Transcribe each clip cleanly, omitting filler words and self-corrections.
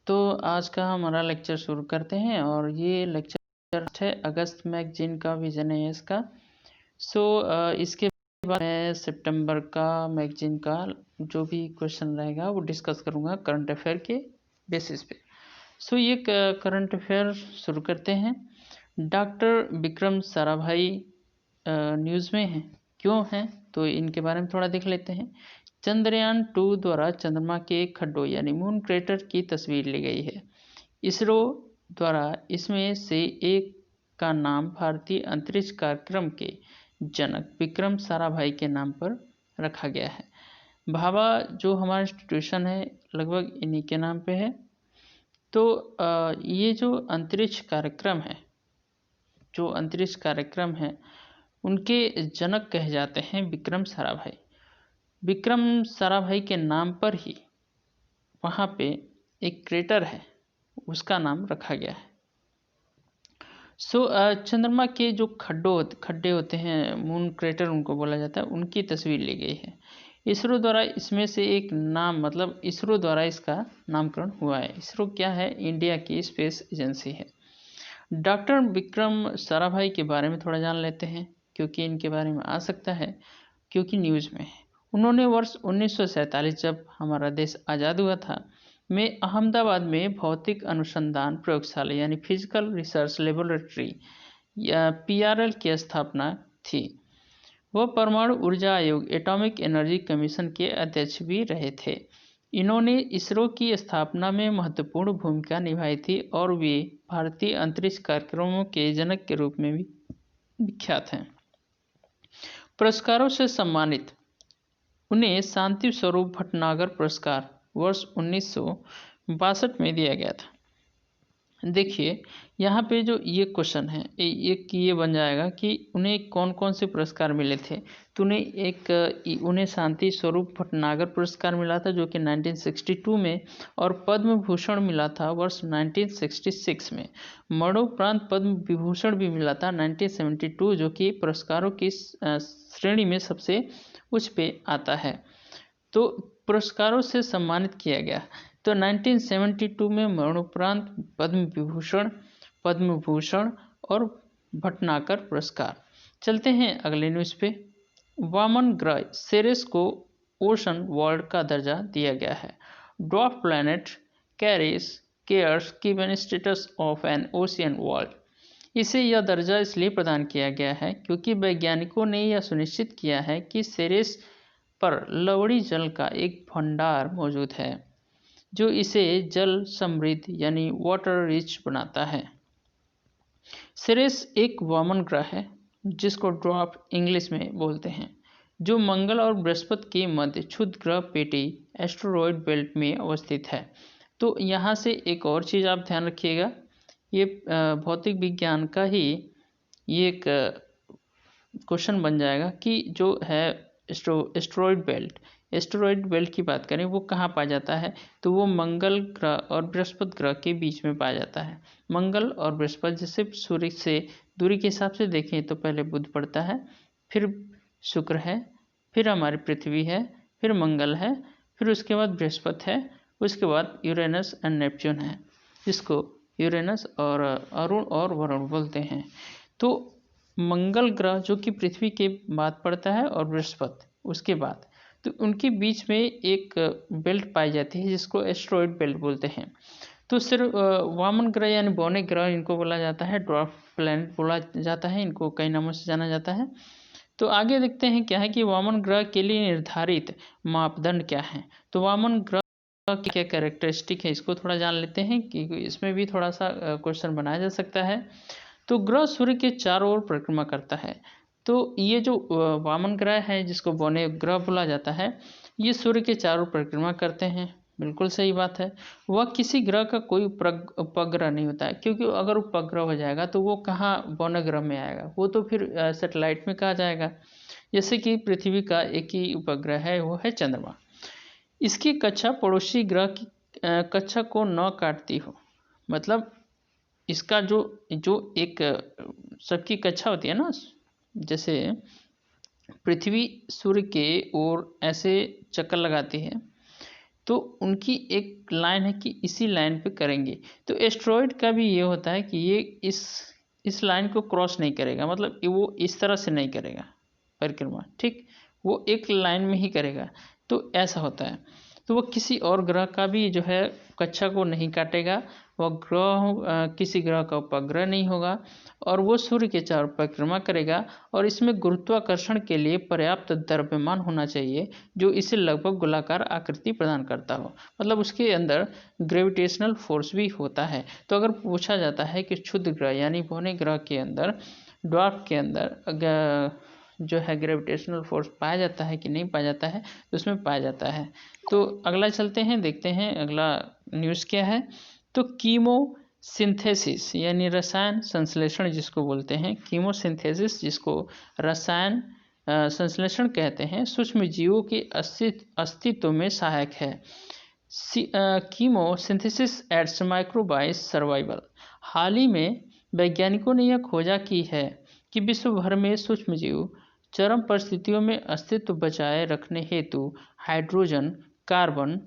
तो आज का हमारा लेक्चर शुरू करते हैं और ये लेक्चर है अगस्त मैगजीन का विजन है इसका। इसके बाद मैं सितंबर का मैगजीन का जो भी क्वेश्चन रहेगा वो डिस्कस करूँगा करंट अफेयर के बेसिस पे। ये करंट अफेयर शुरू करते हैं। डॉक्टर विक्रम साराभाई न्यूज़ में हैं, क्यों हैं तो इनके बारे में थोड़ा देख लेते हैं। चंद्रयान 2 द्वारा चंद्रमा के खड्डों यानी मून क्रेटर की तस्वीर ली गई है। इसरो द्वारा इसमें से एक का नाम भारतीय अंतरिक्ष कार्यक्रम के जनक विक्रम साराभाई के नाम पर रखा गया है। भाभा जो हमारा इंस्टीट्यूशन है लगभग इन्हीं के नाम पे है। तो ये जो अंतरिक्ष कार्यक्रम है उनके जनक कहे जाते हैं विक्रम साराभाई। विक्रम साराभाई के नाम पर ही वहाँ पे एक क्रेटर है, उसका नाम रखा गया है। चंद्रमा के जो खड्डे होते हैं, मून क्रेटर उनको बोला जाता है, उनकी तस्वीर ली गई है। इसरो द्वारा इसमें से एक नाम मतलब इसरो द्वारा इसका नामकरण हुआ है। इसरो क्या है? इंडिया की स्पेस एजेंसी है। डॉक्टर विक्रम साराभाई के बारे में थोड़ा जान लेते हैं, क्योंकि इनके बारे में आ सकता है, क्योंकि न्यूज़ में है। उन्होंने वर्ष 1947 जब हमारा देश आज़ाद हुआ था में अहमदाबाद में भौतिक अनुसंधान प्रयोगशाला यानी फिजिकल रिसर्च लेबोरेटरी या PRL की स्थापना थी। वह परमाणु ऊर्जा आयोग एटॉमिक एनर्जी कमीशन के अध्यक्ष भी रहे थे। इन्होंने इसरो की स्थापना में महत्वपूर्ण भूमिका निभाई थी और वे भारतीय अंतरिक्ष कार्यक्रमों के जनक के रूप में भी विख्यात हैं। पुरस्कारों से सम्मानित उन्हें शांति स्वरूप भटनागर पुरस्कार वर्ष 1962 में दिया गया था। देखिए यहाँ पे जो ये क्वेश्चन है ये बन जाएगा कि उन्हें कौन कौन से पुरस्कार मिले थे। तो उन्हें शांति स्वरूप भटनागर पुरस्कार मिला था जो कि 1962 में, और पद्म भूषण मिला था वर्ष 1966 में। मरणोपरांत पद्म विभूषण भी मिला था 1972, जो कि पुरस्कारों की श्रेणी में सबसे उच्च पे आता है। तो पुरस्कारों से सम्मानित किया गया। तो 1972 में मरणोपरांत पद्म भूषण और भटनागर पुरस्कार। चलते हैं अगले न्यूज़ पे। वामन ग्रह सेरेस को ओशन वर्ल्ड का दर्जा दिया गया है। Dwarf planet cares given status of N ocean world. इसे यह दर्जा इसलिए प्रदान किया गया है क्योंकि वैज्ञानिकों ने यह सुनिश्चित किया है कि सेरेस पर लवणीय जल का एक भंडार मौजूद है जो इसे जल समृद्ध यानी वाटर रिच बनाता है। सेरेस एक वामन ग्रह है जिसको ड्वार्फ इंग्लिश में बोलते हैं, जो मंगल और बृहस्पति के मध्य क्षुद्र ग्रह पेटी एस्टेरॉयड बेल्ट में अवस्थित है। तो यहाँ से एक और चीज़ आप ध्यान रखिएगा, ये भौतिक विज्ञान का ही ये एक क्वेश्चन बन जाएगा कि जो है एस्टेरॉयड बेल्ट की बात करें वो कहाँ पाया जाता है, तो वो मंगल ग्रह और बृहस्पति ग्रह के बीच में पाया जाता है। मंगल और बृहस्पति जैसे सूर्य से दूरी के हिसाब से देखें तो पहले बुध पड़ता है, फिर शुक्र है, फिर हमारी पृथ्वी है, फिर मंगल है, फिर उसके बाद बृहस्पति है, उसके बाद यूरेनस एंड नेपच्यून है, जिसको यूरेनस और अरुण और वरुण बोलते हैं। तो मंगल ग्रह जो कि पृथ्वी के बाद पड़ता है और बृहस्पति उसके बाद, तो उनके बीच में एक बेल्ट पाई जाती है जिसको एस्टेरॉयड बेल्ट बोलते हैं। तो सिर्फ वामन ग्रह यानी बौने ग्रह इनको बोला जाता है, ड्वार्फ प्लैनेट बोला जाता है, इनको कई नामों से जाना जाता है। तो आगे देखते हैं क्या है कि वामन ग्रह के लिए निर्धारित मापदंड क्या है। तो वामन ग्रह की क्या कैरेक्टरिस्टिक है इसको थोड़ा जान लेते हैं कि इसमें भी थोड़ा सा क्वेश्चन बनाया जा सकता है। तो ग्रह सूर्य के चारों ओर परिक्रमा करता है। तो ये जो वामन ग्रह है जिसको बौने ग्रह बोला जाता है, ये सूर्य के चारों ओर परिक्रमा करते हैं। बिल्कुल सही बात है। वह किसी ग्रह का कोई उपग्रह नहीं होता है, क्योंकि अगर उपग्रह हो जाएगा तो वो कहाँ बौने ग्रह में आएगा, वो तो फिर सैटेलाइट में कहा जाएगा। जैसे कि पृथ्वी का एक ही उपग्रह है, वो है चंद्रमा। इसकी कक्षा पड़ोसी ग्रह की कक्षा को न काटती हो, मतलब इसका जो एक सबकी कक्षा होती है ना, जैसे पृथ्वी सूर्य के ओर ऐसे चक्कर लगाती है, तो उनकी एक लाइन है कि इसी लाइन पे करेंगे। तो एस्ट्रॉयड का भी ये होता है कि ये इस लाइन को क्रॉस नहीं करेगा, मतलब वो इस तरह से नहीं करेगा परिक्रमा, ठीक, वो एक लाइन में ही करेगा। तो ऐसा होता है। तो वो किसी और ग्रह का भी जो है कक्षा को नहीं काटेगा, वह किसी ग्रह का उपग्रह नहीं होगा, और वो सूर्य के चारों परिक्रमा करेगा। और इसमें गुरुत्वाकर्षण के लिए पर्याप्त द्रव्यमान होना चाहिए जो इसे लगभग गोलाकार आकृति प्रदान करता हो, मतलब उसके अंदर ग्रेविटेशनल फोर्स भी होता है। तो अगर पूछा जाता है कि क्षुद्र ग्रह यानी भौतिक ग्रह के अंदर, ड्वार्फ के अंदर जो है ग्रेविटेशनल फोर्स पाया जाता है कि नहीं पाया जाता है, तो उसमें पाया जाता है। तो अगला चलते हैं, देखते हैं अगला न्यूज़ क्या है। तो कीमो सिंथेसिस यानी रसायन संश्लेषण जिसको बोलते हैं, कीमो सिंथेसिस जिसको रसायन संश्लेषण कहते हैं, सूक्ष्म जीवों के अस्तित्व में सहायक है। Chemosynthesis aids microbes survival. हाल ही में वैज्ञानिकों ने यह खोजा की है कि विश्व भर में सूक्ष्म जीव चरम परिस्थितियों में अस्तित्व बचाए रखने हेतु हाइड्रोजन, कार्बन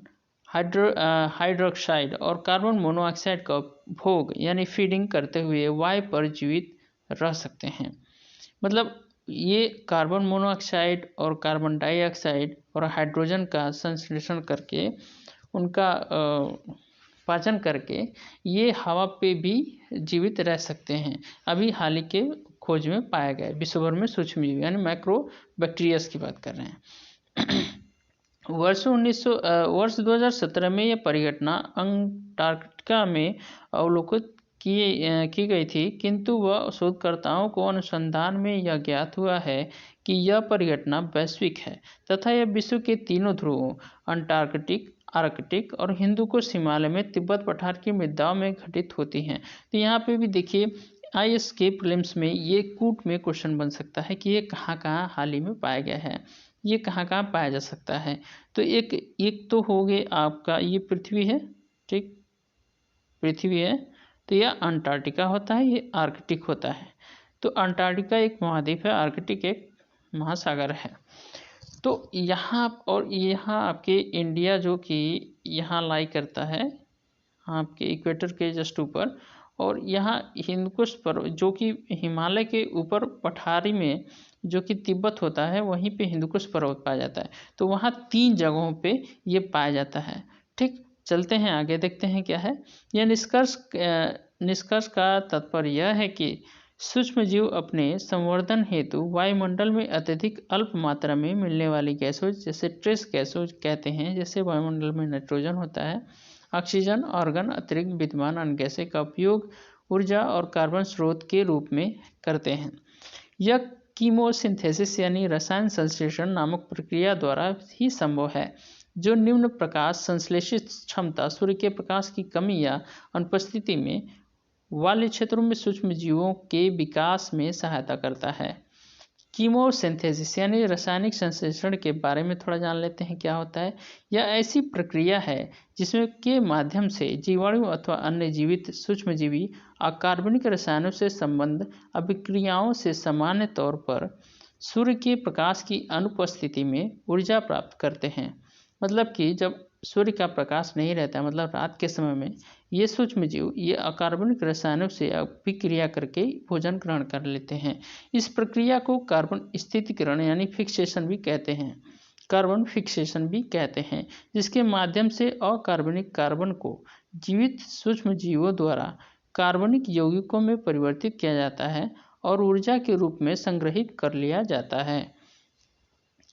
हाइड्रोक्साइड और कार्बन मोनोऑक्साइड का भोग यानी फीडिंग करते हुए वायु पर जीवित रह सकते हैं। मतलब ये कार्बन मोनोऑक्साइड और कार्बन डाइऑक्साइड और हाइड्रोजन का संश्लेषण करके, उनका पाचन करके ये हवा पे भी जीवित रह सकते हैं। अभी हाल ही के खोज में पाया गया है। विश्व भर में सूक्ष्म जीव यानी माइक्रो बैक्टीरियाज की बात कर रहे हैं। वर्ष 2017 में यह परिघटना अंटार्कटिका में अवलोकित की गई थी, किंतु वह शोधकर्ताओं को अनुसंधान में यह ज्ञात हुआ है कि यह परिघटना वैश्विक है तथा यह विश्व के तीनों ध्रुवों अंटार्कटिक, आर्कटिक और हिंदुकुश हिमालय में तिब्बत पठार की मृदाओं में घटित होती हैं। तो यहाँ पे भी देखिए IAS के प्रीलिम्स में ये कूट में क्वेश्चन बन सकता है कि ये कहाँ कहाँ हाल ही में पाया गया है, ये कहाँ कहाँ पाया जा सकता है। तो एक तो हो गए आपका ये पृथ्वी है, ठीक, पृथ्वी है, तो यह अंटार्कटिका होता है, ये आर्कटिक होता है। तो अंटार्कटिका एक महाद्वीप है, आर्कटिक एक महासागर है। तो यहाँ और यहाँ आपके इंडिया जो कि यहाँ लाई करता है आपके इक्वेटर के जस्ट ऊपर, और यहाँ हिंदकुश पर्वत जो कि हिमालय के ऊपर पठारी में जो कि तिब्बत होता है वहीं पे हिंदकुश पर्वत पाया जाता है। तो वहाँ 3 जगहों पे ये पाया जाता है। ठीक, चलते हैं आगे, देखते हैं क्या है। यह निष्कर्ष का तात्पर्य यह है कि सूक्ष्म जीव अपने संवर्धन हेतु वायुमंडल में अत्यधिक अल्प मात्रा में मिलने वाली गैसों जैसे ट्रेस गैसों कहते हैं, जैसे वायुमंडल में नाइट्रोजन होता है, ऑक्सीजन, ऑर्गन, अतिरिक्त विद्यमान अन्य गैसें का उपयोग ऊर्जा और कार्बन स्रोत के रूप में करते हैं। यह कीमोसिंथेसिस यानी रसायन संश्लेषण नामक प्रक्रिया द्वारा ही संभव है, जो निम्न प्रकाश संश्लेषित क्षमता, सूर्य के प्रकाश की कमी या अनुपस्थिति में वाले क्षेत्रों में सूक्ष्म जीवों के विकास में सहायता करता है। कीमोसिंथेसिस यानी रासायनिक संश्लेषण के बारे में थोड़ा जान लेते हैं क्या होता है। यह ऐसी प्रक्रिया है जिसमें के माध्यम से जीवाणु अथवा अन्य जीवित सूक्ष्मजीवी अकार्बनिक रसायनों से संबंध अभिक्रियाओं से सामान्य तौर पर सूर्य के प्रकाश की अनुपस्थिति में ऊर्जा प्राप्त करते हैं। मतलब कि जब सूर्य का प्रकाश नहीं रहता, मतलब रात के समय में ये सूक्ष्मजीव ये अकार्बनिक रसायनों से अभिक्रिया करके भोजन ग्रहण कर लेते हैं। इस प्रक्रिया को कार्बन स्थिरीकरण यानी फिक्सेशन भी कहते हैं, कार्बन फिक्सेशन भी कहते हैं, जिसके माध्यम से अकार्बनिक कार्बन को जीवित सूक्ष्मजीवों द्वारा कार्बनिक यौगिकों में परिवर्तित किया जाता है और ऊर्जा के रूप में संग्रहित कर लिया जाता है।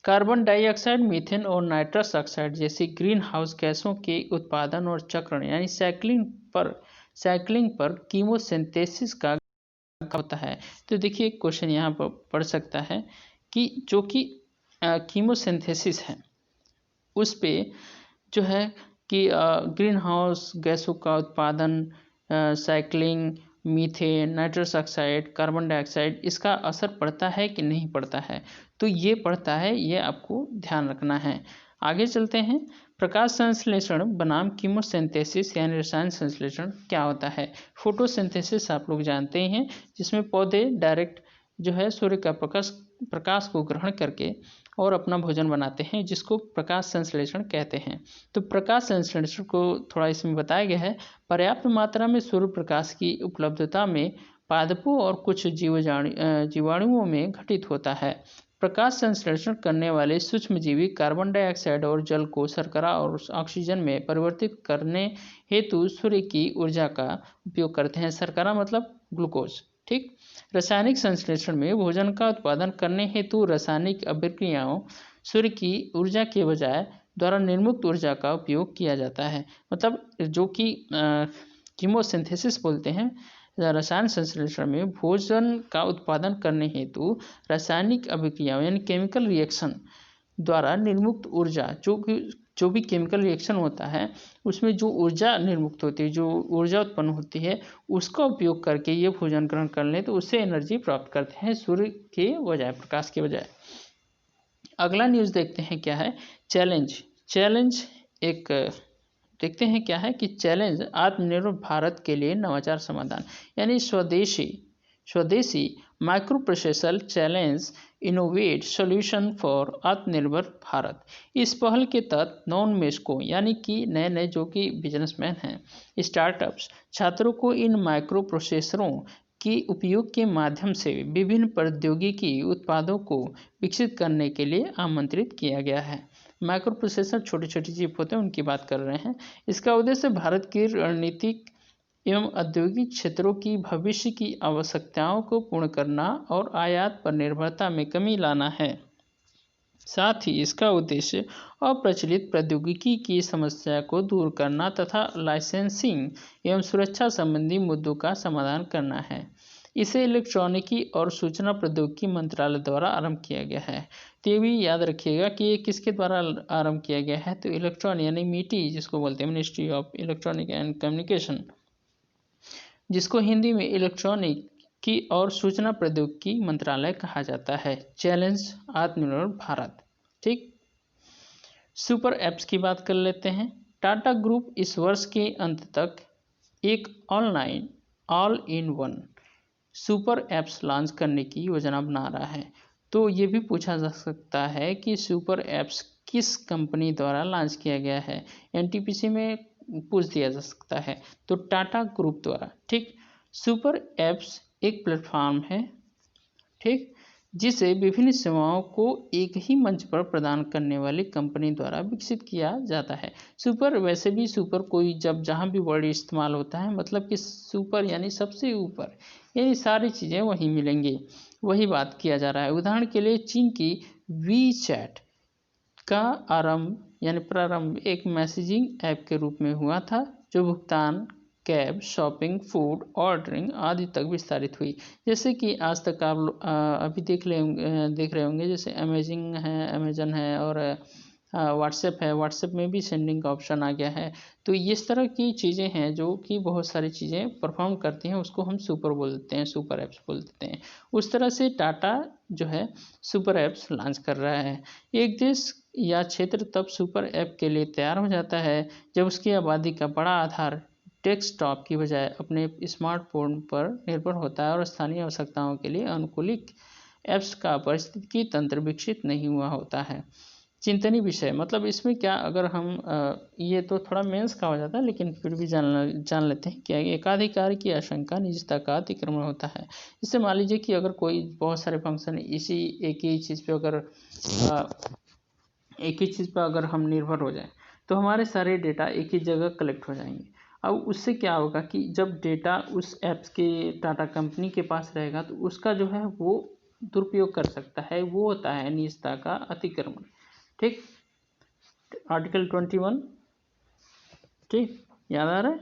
कार्बन डाइऑक्साइड, मीथेन और नाइट्रस ऑक्साइड जैसी ग्रीन हाउस गैसों के उत्पादन और चक्रण यानी साइक्लिंग पर कीमोसिंथेसिस का होता है। तो देखिए क्वेश्चन यहाँ पर पढ़ सकता है कि जो कि कीमोसिंथेसिस है उस पे जो है कि ग्रीन हाउस गैसों का उत्पादन, cycling, methane, nitrous oxide, carbon dioxide, इसका असर पड़ता है कि नहीं पड़ता है। तो ये पड़ता है, ये आपको ध्यान रखना है। आगे चलते हैं। प्रकाश संश्लेषण बनाम कीमोसिंथेसिस यानी रसायन संश्लेषण क्या होता है। फोटोसिंथेसिस आप लोग जानते हैं, जिसमें पौधे डायरेक्ट जो है सूर्य का प्रकाश को ग्रहण करके और अपना भोजन बनाते हैं, जिसको प्रकाश संश्लेषण कहते हैं। तो प्रकाश संश्लेषण को थोड़ा इसमें बताया गया है। पर्याप्त मात्रा में सूर्य प्रकाश की उपलब्धता में पादपों और कुछ जीवाणुओं में घटित होता है। प्रकाश संश्लेषण करने वाले सूक्ष्मजीवी कार्बन डाइऑक्साइड और जल को शर्करा और ऑक्सीजन में परिवर्तित करने हेतु सूर्य की ऊर्जा का उपयोग करते हैं। शर्करा मतलब ग्लूकोज। ठीक। रासायनिक संश्लेषण में भोजन का उत्पादन करने हेतु रासायनिक अभिक्रियाओं सूर्य की ऊर्जा के बजाय द्वारा निर्मुक्त ऊर्जा का उपयोग किया जाता है। मतलब जो कि कीमोसिंथेसिस बोलते हैं। रसायन संश्लेषण में भोजन का उत्पादन करने हेतु रासायनिक अभिक्रियाओं यानी केमिकल रिएक्शन द्वारा निर्मुक्त ऊर्जा, जो भी केमिकल रिएक्शन होता है उसमें जो ऊर्जा निर्मुक्त होती है, जो ऊर्जा उत्पन्न होती है, उसका उपयोग करके ये भोजन ग्रहण कर लें तो उससे एनर्जी प्राप्त करते हैं सूर्य के बजाय, प्रकाश के बजाय। अगला न्यूज़ देखते हैं क्या है। चैलेंज एक देखते हैं क्या है कि चैलेंज आत्मनिर्भर भारत के लिए नवाचार समाधान, यानी स्वदेशी micro processor challenge innovate solution for आत्मनिर्भर भारत। इस पहल के तहत नॉन मेस्को यानी कि नए जो कि बिजनेसमैन हैं, स्टार्टअप्स, छात्रों को इन माइक्रो प्रोसेसरों की उपयोग के माध्यम से विभिन्न प्रौद्योगिकी उत्पादों को विकसित करने के लिए आमंत्रित किया गया है। माइक्रो प्रोसेसर छोटे छोटे चिप होते हैं, उनकी बात कर रहे हैं। इसका उद्देश्य भारत की रणनीतिक एवं औद्योगिक क्षेत्रों की भविष्य की आवश्यकताओं को पूर्ण करना और आयात पर निर्भरता में कमी लाना है। साथ ही इसका उद्देश्य अप्रचलित प्रौद्योगिकी की समस्या को दूर करना तथा लाइसेंसिंग एवं सुरक्षा संबंधी मुद्दों का समाधान करना है। इसे इलेक्ट्रॉनिकी और सूचना प्रौद्योगिकी मंत्रालय द्वारा आरंभ किया गया है। तो ये भी याद रखिएगा कि ये किसके द्वारा आरंभ किया गया है। तो इलेक्ट्रॉनिक यानी मीटी जिसको बोलते हैं, ministry of electronic and communication, जिसको हिंदी में इलेक्ट्रॉनिकी और सूचना प्रौद्योगिकी मंत्रालय कहा जाता है। चैलेंज आत्मनिर्भर भारत। ठीक। सुपर ऐप्स की बात कर लेते हैं। टाटा ग्रुप इस वर्ष के अंत तक एक online all in one super apps launch करने की योजना बना रहा है। तो ये भी पूछा जा सकता है कि सुपर ऐप्स किस कंपनी द्वारा लॉन्च किया गया है, एनटीपीसी में पूछ दिया जा सकता है। तो टाटा ग्रुप द्वारा। ठीक। सुपर ऐप्स एक प्लेटफॉर्म है, ठीक, जिसे विभिन्न सेवाओं को एक ही मंच पर प्रदान करने वाली कंपनी द्वारा विकसित किया जाता है। सुपर, वैसे भी सुपर कोई जहाँ भी वर्ड इस्तेमाल होता है मतलब कि सुपर यानी सबसे ऊपर, यानी सारी चीज़ें वहीं मिलेंगी, वही बात किया जा रहा है। उदाहरण के लिए चीन की वी चैट का प्रारंभ एक मैसेजिंग ऐप के रूप में हुआ था, जो भुगतान, कैब, शॉपिंग, फूड ऑर्डरिंग आदि तक विस्तारित हुई। जैसे कि आज तक आप अभी देख रहे होंगे, जैसे अमेजन है और व्हाट्सएप है। व्हाट्सएप में भी सेंडिंग का ऑप्शन आ गया है। तो इस तरह की चीज़ें हैं जो कि बहुत सारी चीज़ें परफॉर्म करती हैं, उसको हम सुपर बोल देते हैं, सुपर ऐप्स बोल देते हैं। उस तरह से टाटा जो है सुपर ऐप्स लॉन्च कर रहा है। एक देश या क्षेत्र तब सुपर ऐप के लिए तैयार हो जाता है जब उसकी आबादी का बड़ा आधार डेस्कटॉप की बजाय अपने स्मार्टफोन पर निर्भर होता है और स्थानीय आवश्यकताओं के लिए अनुकूलित ऐप्स का पारिस्थितिकी तंत्र विकसित नहीं हुआ होता है। चिंतनीय विषय, मतलब इसमें क्या, अगर हम ये तो थोड़ा मेंस का हो जाता है, लेकिन फिर भी जान लेते हैं क्या एकाधिकार की आशंका निजता का अतिक्रमण होता है। इससे मान लीजिए कि अगर कोई बहुत सारे फंक्शन एक ही चीज़ पे अगर हम निर्भर हो जाएं तो हमारे सारे डेटा एक ही जगह कलेक्ट हो जाएंगे। अब उससे क्या होगा कि जब डेटा उस ऐप्स के टाटा कंपनी के पास रहेगा तो उसका जो है वो दुरुपयोग कर सकता है, वो होता है निजता का अतिक्रमण। ठीक। आर्टिकल 21। ठीक, याद आ रहा है।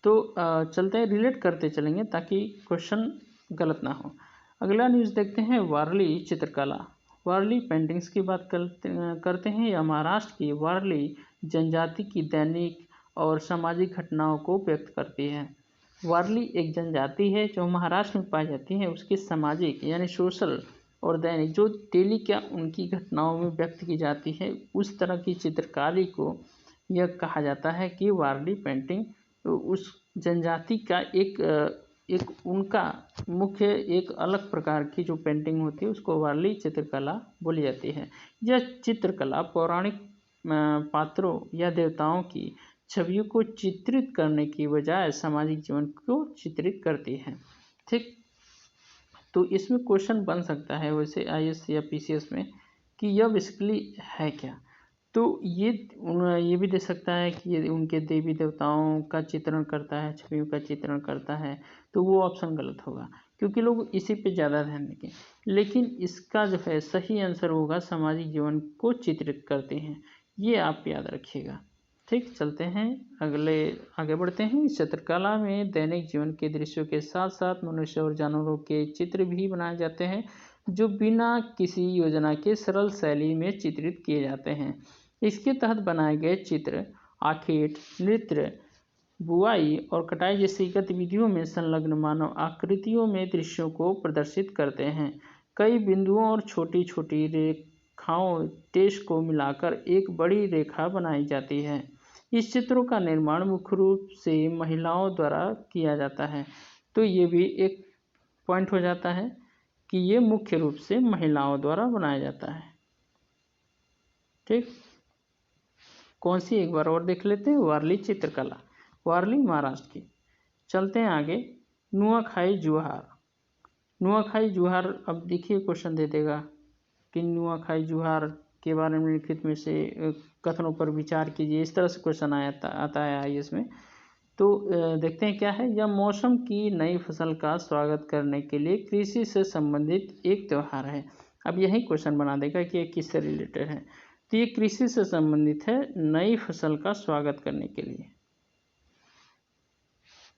तो चलते हैं, रिलेट करते चलेंगे ताकि क्वेश्चन गलत ना हो। अगला न्यूज़ देखते हैं, वारली चित्रकला, वारली पेंटिंग्स की बात करते हैं। यह महाराष्ट्र की वारली जनजाति की दैनिक और सामाजिक घटनाओं को व्यक्त करती है। वारली एक जनजाति है जो महाराष्ट्र में पाई जाती है। उसकी सामाजिक यानी सोशल और दैनिक जो डेली क्या उनकी घटनाओं में व्यक्त की जाती है, उस तरह की चित्रकारी को यह कहा जाता है कि वारली पेंटिंग। तो उस जनजाति का एक उनका मुख्य एक अलग प्रकार की जो पेंटिंग होती है उसको वारली चित्रकला बोली जाती है। यह चित्रकला पौराणिक पात्रों या देवताओं की छवियों को चित्रित करने की बजाय सामाजिक जीवन को चित्रित करती है। ठीक, तो इसमें क्वेश्चन बन सकता है वैसे आईएएस या पीसीएस में कि यह बेसिकली है क्या। तो ये भी दे सकता है कि ये उनके देवी देवताओं का चित्रण करता है, छवियों का चित्रण करता है, तो वो ऑप्शन गलत होगा क्योंकि लोग इसी पे ज़्यादा ध्यान देंगे। लेकिन इसका जो है सही आंसर होगा सामाजिक जीवन को चित्रित करते हैं, ये आप याद रखिएगा। ठीक, चलते हैं आगे बढ़ते हैं। इस चित्रकला में दैनिक जीवन के दृश्यों के साथ साथ मनुष्य और जानवरों के चित्र भी बनाए जाते हैं जो बिना किसी योजना के सरल शैली में चित्रित किए जाते हैं। इसके तहत बनाए गए चित्र आखेट, नृत्य, बुवाई और कटाई जैसी गतिविधियों में संलग्न मानव आकृतियों में दृश्यों को प्रदर्शित करते हैं। कई बिंदुओं और छोटी छोटी रेखाओं देश को मिलाकर एक बड़ी रेखा बनाई जाती है। इस चित्रों का निर्माण मुख्य रूप से महिलाओं द्वारा किया जाता है। तो ये भी एक पॉइंट हो जाता है कि ये मुख्य रूप से महिलाओं द्वारा बनाया जाता है। ठीक, कौन सी एक बार और देख लेते हैं। वारली चित्रकला, वारली महाराष्ट्र की। चलते हैं आगे। नुआखाई जुहार, नुआखाई जुहार, अब देखिए क्वेश्चन दे देगा कि नुआखाई जुहार के बारे में लिखित में से कथनों पर विचार कीजिए, इस तरह से क्वेश्चन आता है आईएएस में। तो देखते हैं क्या है। यह मौसम की नई फसल का स्वागत करने के लिए कृषि से संबंधित एक त्यौहार है। अब यही क्वेश्चन बना देगा कि ये किससे रिलेटेड है। तो ये कृषि से संबंधित है, नई फसल का स्वागत करने के लिए।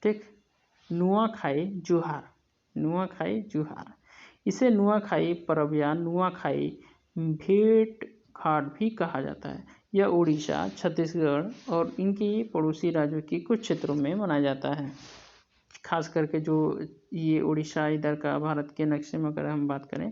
ठीक, नुआखाई जुहार, नुआखाई जुहार, इसे नुआखाई पर्व या नुआखाई भेंट घाट भी कहा जाता है। यह उड़ीसा, छत्तीसगढ़ और इनके पड़ोसी राज्यों के कुछ क्षेत्रों में मनाया जाता है। खास करके जो ये उड़ीसा इधर का भारत के नक्शे में अगर हम बात करें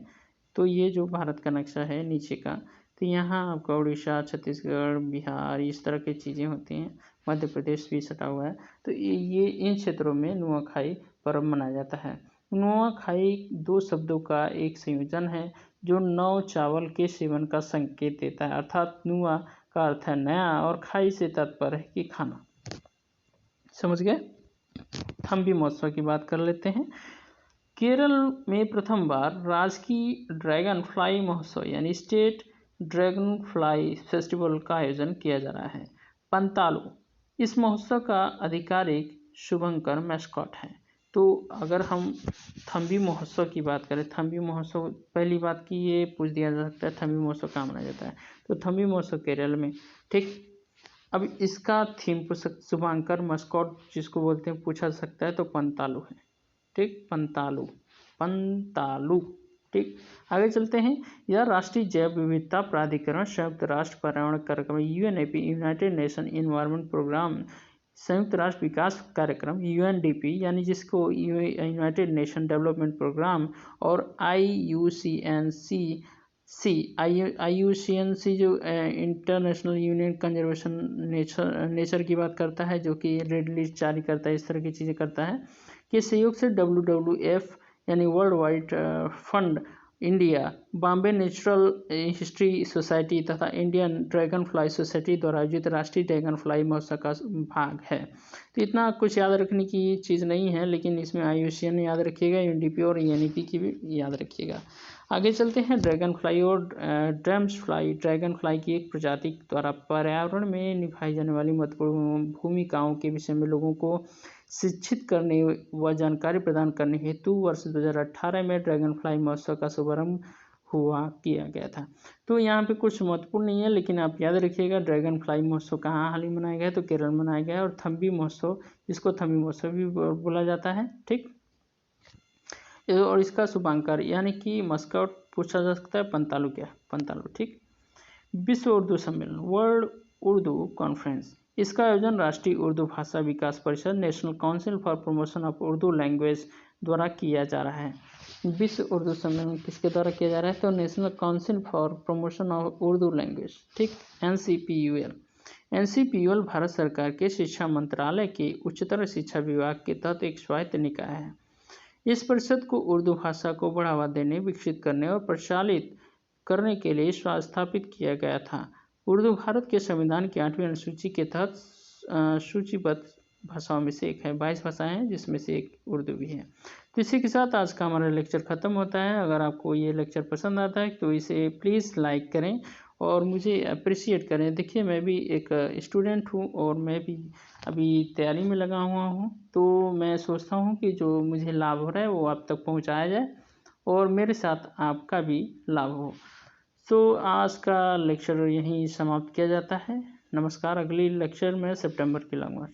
तो ये जो भारत का नक्शा है नीचे का, तो यहाँ आपका उड़ीसा, छत्तीसगढ़, बिहार इस तरह की चीज़ें होती हैं। मध्य प्रदेश भी सटा हुआ है। तो ये इन क्षेत्रों में नुआखाई पर्व मनाया जाता है। नुआखाई दो शब्दों का एक संयोजन है जो नव चावल के सेवन का संकेत देता है। अर्थात नुआ का अर्थ है नया और खाई से तात्पर्य है कि खाना। समझ गए। हम भी महोत्सव की बात कर लेते हैं। केरल में प्रथम बार राजकीय ड्रैगन फ्लाई महोत्सव यानी स्टेट ड्रैगन फ्लाई फेस्टिवल का आयोजन किया जा रहा है। पंतालू इस महोत्सव का आधिकारिक शुभंकर मैस्कॉट है। तो अगर हम थम्बी महोत्सव की बात करें, थम्बी महोत्सव, पहली बात की ये पूछ दिया जा सकता है थम्बी महोत्सव कहाँ मनाया जाता है, तो थम्बी महोत्सव केरल में। ठीक, अब इसका थीम शुभंकर मैस्कॉट जिसको बोलते हैं पूछा जा सकता है, तो पंतालू है। ठीक, पंतालू, पंतालू। ठीक, आगे चलते हैं। यह राष्ट्रीय जैव विविधता प्राधिकरण, संयुक्त राष्ट्र पर्यावरण कार्यक्रम UNEP, united nation environment programme, संयुक्त राष्ट्र विकास कार्यक्रम यूएनडीपी यानी जिसको यूनाइटेड नेशन डेवलपमेंट प्रोग्राम, और IUCNC जो इंटरनेशनल यूनियन कंजर्वेशन नेचर की बात करता है, जो कि रेड लिस्ट जारी करता है, इस तरह की चीज़ें करता है, के सहयोग से WWF यानी world wide fund India, Bombay natural history society तथा इंडियन ड्रैगन फ्लाई सोसाइटी द्वारा आयोजित राष्ट्रीय ड्रैगन फ्लाई महोत्सव का भाग है। तो इतना कुछ याद रखने की चीज़ नहीं है, लेकिन इसमें IUCN याद रखिएगा, UNDP और UNEP की भी याद रखिएगा। आगे चलते हैं। ड्रैगन फ्लाई और ड्रम्स फ्लाई, ड्रैगन फ्लाई की एक प्रजाति द्वारा पर्यावरण में निभाई जाने वाली महत्वपूर्ण भूमिकाओं के विषय में लोगों को शिक्षित करने व जानकारी प्रदान करने हेतु वर्ष 2018 में ड्रैगन फ्लाई महोत्सव का शुभारंभ किया गया था। तो यहाँ पे कुछ महत्वपूर्ण नहीं है, लेकिन आप याद रखिएगा ड्रैगन फ्लाई महोत्सव कहाँ हाल ही मनाया गया है, तो केरल में मनाया गया है। और थम्बी महोत्सव, जिसको थम्बी महोत्सव भी बोला जाता है। ठीक, और इसका शुभांकर यानी कि मस्कट पूछा जा सकता है, पंतालू क्या, पंतालू। ठीक, विश्व उर्दू सम्मेलन, वर्ल्ड उर्दू कॉन्फ्रेंस, इसका आयोजन राष्ट्रीय उर्दू भाषा विकास परिषद, national council for promotion of Urdu language द्वारा किया जा रहा है। विश्व उर्दू सम्मेलन किसके द्वारा किया जा रहा है, तो national council for promotion of Urdu language. ठीक, NCPUL भारत सरकार के शिक्षा मंत्रालय के उच्चतर शिक्षा विभाग के तहत एक स्वायत्त निकाय है। इस परिषद को उर्दू भाषा को बढ़ावा देने, विकसित करने और प्रचालित करने के लिए स्थापित किया गया था। उर्दू भारत के संविधान की 8वीं अनुसूची के तहत सूचीबद्ध भाषाओं में से एक है। 22 भाषाएं हैं जिसमें से एक उर्दू भी है। तो इसी के साथ आज का हमारा लेक्चर ख़त्म होता है। अगर आपको ये लेक्चर पसंद आता है तो इसे प्लीज़ लाइक करें और मुझे अप्रिशिएट करें। देखिए, मैं भी एक स्टूडेंट हूँ और मैं भी अभी तैयारी में लगा हुआ हूँ, तो मैं सोचता हूँ कि जो मुझे लाभ हो रहा है वो आप तक पहुँचाया जाए और मेरे साथ आपका भी लाभ हो। तो आज का लेक्चर यहीं समाप्त किया जाता है। नमस्कार। अगली लेक्चर में सितंबर की लाऊंगा।